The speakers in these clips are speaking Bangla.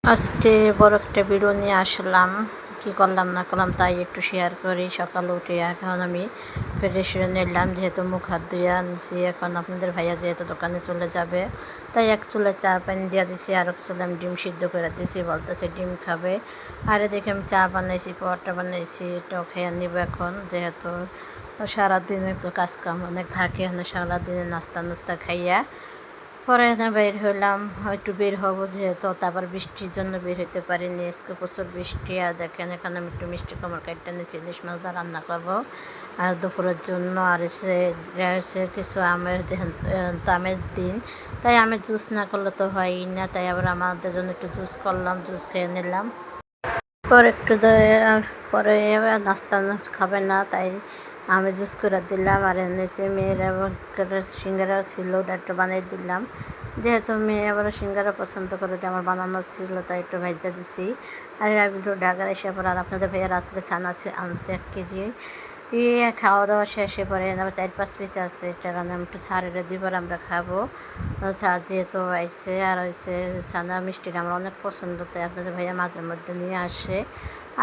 আজকে বড় একটা ভিডিও নিয়ে আসলাম। কি করলাম না করলাম তাই একটু শেয়ার করি। সকালে উঠে এখন আমি ফ্রেশ হয়ে নিলাম, যেহেতু মুখ হাত ধুয়ে আনছি। এখন আপনাদের ভাইয়া যেহেতু দোকানে চলে যাবে, তাই এক চুলে চা পানি দিয়ে দিছি, আর এক চুলে আমি ডিম সিদ্ধ করে দিয়েছি, বলতেছে ডিম খাবে। আর এদিকে আমি চা বানাইছি, পরোটা বানাইছি, এটাও খেয়ে নিব এখন। যেহেতু সারাদিনে তো কাজকাম অনেক থাকে, সারাদিনে নাস্তা খাইয়া পরে বের হইলাম। একটু বের হবো, যেহেতু তারপর বৃষ্টির জন্য বের হইতে পারিনি। আজকে প্রচুর বৃষ্টি। আর দেখেন এখানে আমি একটু মিষ্টি কুমড় কাটতে নিয়েছি, ইলিশ মাছ দিয়ে রান্না করবো আর দুপুরের জন্য। আর এসে কিছু আমের, যেহেতু আমের দিন, তাই আমের জুস না করলে তো হয়ই না, তাই আবার আমাদের জন্য একটু জুস করলাম, জুস খেয়ে নিলাম। পরে একটু পরে নাস্তা খাবে না, তাই আমি জুস করে দিলাম। আর এনেছে মেয়েরা সিঙ্গারা ছিল, ওটা একটু বানিয়ে দিলাম। যেহেতু মেয়ে আবার সিঙ্গারা পছন্দ করে, ওটা আমার বানানো ছিল, তাই একটু ভাজা দিছি। আর এরা ভিডিও ঢাকার এসে পর আর আপনাদের ভাইয়া রাত্রে ছানা আনছে 1 কেজি। খাওয়া দাওয়া শেষে পরে আবার 4-5 পিস আছে, এটা আমি একটু ছাড়ে দিব, আমরা খাবো। যেহেতু আইসে আর হয়েছে ছানা মিষ্টিটা আমার অনেক পছন্দ, তাই আপনাদের ভাইয়া মাঝে মধ্যে নিয়ে আসে।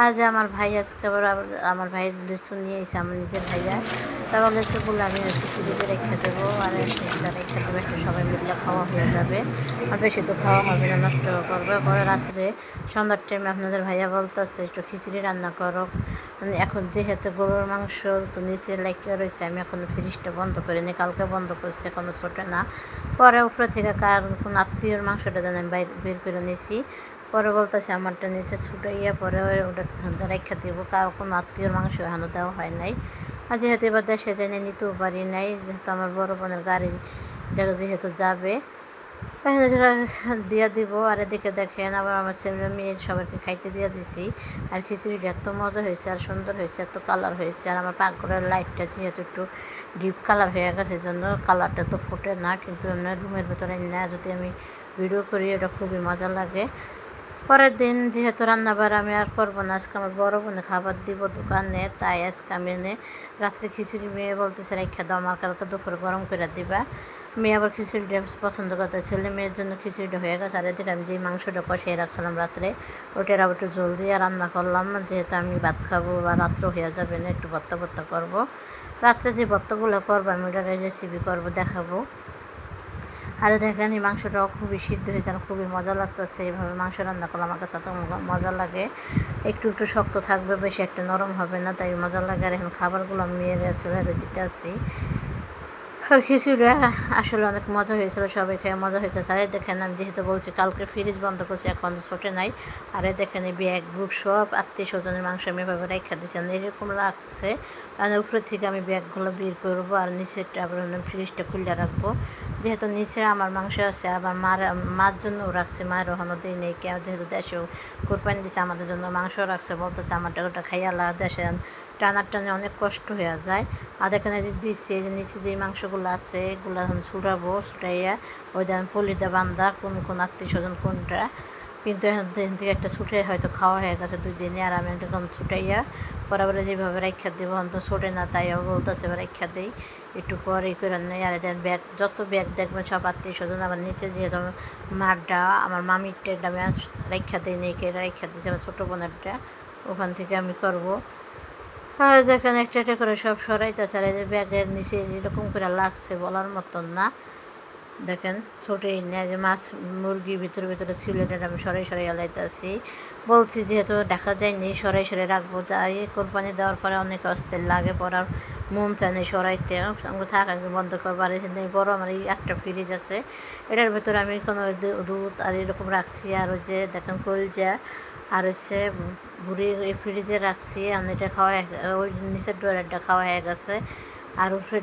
আজ আমার ভাই আজকে আবার আমার ভাইয়ের লিচু নিয়ে এসে, আমার নিজের ভাইয়া, তারপর লিচুগুলো আমি খিচুড়িতে রেখে দেবো। আর রেখে দেবো, একটু সবাই মিলে খাওয়া হয়ে যাবে। আর বেশি তো খাওয়া হবে না, নষ্ট করবে। পরে রাত্রে সন্ধ্যার টাইমে আপনাদের ভাইয়া বলতেছে একটু খিচুড়ি রান্না করো। এখন যেহেতু গরুর মাংস তো নিচে লাইকে রয়েছে, আমি এখন ফ্রিজটা বন্ধ করিনি, কালকে বন্ধ করছি, এখনও ছোটে না। পরে উপরে থেকে কার কোন আত্মীয়র মাংসটা যেন আমি বের করে নিয়েছি। পরে বলতেছে আমারটা নিচে ছুটাইয়া পরে ওটা রেখে দিব, কারো কোনো আত্মীয়র মাংস এখনও দেওয়া হয় নাই। আর যেহেতু এবার দেশে জেনে নিতেও পারি নাই, যেহেতু আমার বড় বোনের গাড়ি যেহেতু যাবে, তাহলে সেটা দিয়ে দিব। আর এদিকে দেখেন আবার আমার ছেলে মেয়ে সবাইকে খাইতে দিয়ে দিছি। আর খিচুড়িটা এত মজা হয়েছে আর সুন্দর হয়েছে, এত কালার হয়েছে। আর আমার পাকঘরের লাইটটা যেহেতু একটু ডিপ কালার হয়ে গেছে, এই জন্য কালারটা তো ফোটে না, কিন্তু রুমের ভেতরে না যদি আমি ভিডিও করি, ওটা খুবই মজা লাগে। পরের দিন যেহেতু রান্নাবার আমি আর করবো না, আজকে আমার বড় বোনে খাবার দিব দোকানে, তাই আজকে আমি এনে রাত্রে খিচুড়ি, মেয়ে বলতেছে রেখে দাও, আমার কালকে দুপুরে গরম করে দিবা। মেয়ে আবার খিচুড়িটা পছন্দ করতে, ছেলে মেয়ের জন্য খিচুড়িটা হয়ে গেছে। আর এদিকে আমি যে মাংসটা কষিয়ে রাখছিলাম রাত্রে, ওটার আবার একটু জল দিয়ে রান্না করলাম, যেহেতু আমি ভাত খাবো বা রাত্র হয়ে যাবে না, একটু ভর্তা করবো। রাত্রে যে ভর্তাগুলো করবো আমি ওটার রেসিপি করবো, দেখাবো। আর দেখেন এই মাংসটাও খুবই সিদ্ধ হয়েছে আর খুবই মজা লাগতেছে। এইভাবে মাংস রান্না করলে আমার কাছে অত মজা লাগে। একটু শক্ত থাকবে, বেশি একটা নরম হবে না, তাই মজা লাগে। আর এখন খাবারগুলো আমি মেয়ের ছেড়ে দিতে আসি। আর খিচুড়িটা আসলে অনেক মজা হয়েছিল, সবাই খেয়ে মজা হইতেছে। আর দেখেন আমি যেহেতু বলছি কালকে ফ্রিজ বন্ধ করছি, এখন ছোটে নাই। আর দেখেন এই ব্যাগ গ্রুপ সব আত্মীয় স্বজনের মাংস আমি এভাবে রেখে দিচ্ছি, এরকম লাগছে। আর উপরে থেকে আমি ব্যাগগুলো বের করবো, আর নিচেরটা আবার ফ্রিজটা খুলে রাখবো। যেহেতু নিচে আমার মাংস আছে, আবার মার জন্যও রাখছে, মায়ের ওখানে দিই নেই কেউ, যেহেতু দেশেও কোরবানি দিচ্ছে, আমাদের জন্য মাংস রাখছে, বলতেছে আমারটা ওটা খাইয়ালা, দেশে টানে অনেক কষ্ট হয়ে যায়। আর এখানে যে দিচ্ছি, এই যে নিচে যে মাংসগুলো আছে, এগুলো এখন ছুটাবো, ছুটাইয়া ওই যেমন পলিতে বান্ধা কোন আত্মীয় স্বজন কোনটা, কিন্তু এখান থেকে একটা ছুটে হয়তো খাওয়া হয়ে গেছে 2 দিনে। আর আমি এরকম ছুটাইয়া বরাবরে যেভাবে রেখা দেবো, অন্ত ছোটে না, তাই বলতেছে রেখা দিই, একটু পরে করে নেই। আর এদের ব্যাগ, যত ব্যাগ দেখবেন সব আত্মীয় স্বজন। আমার নিচে যেহেতু মারটা আমার মামিরটা, এটা আমি রেখা দিই নেই, রেখা দিয়েছি আমার ছোটো বোনেরটা, ওখান থেকে আমি করবো। হ্যাঁ দেখেন একটা করে সব সরাইতেছে। আর এই যে ব্যাগের নিচে এরকম করে লাগছে বলার মতন না, দেখেন ছোটোই না, যে মাছ মুরগি ভিতরে ছিল, এটা আমি সরাই এলাইতেছি। বলছি যেহেতু দেখা যায়নি, সরাই রাখবো। যাই কোরবানি দেওয়ার পরে অনেক অস্থির লাগে, পড়ার মন চায় না সরাইতে, সঙ্গে থাকা বন্ধ করবো। আর এই বড়ো আমার এই একটা ফ্রিজ আছে, এটার ভেতরে আমি কোনো দুধ আর এরকম রাখছি। আর ওই যে দেখেন কলজা আর হচ্ছে ভুড়ি এই ফ্রিজে রাখছি, আর এটা খাওয়া, ওই নিচের ডোয়ারটা খাওয়া হয়ে গেছে। আর উপরে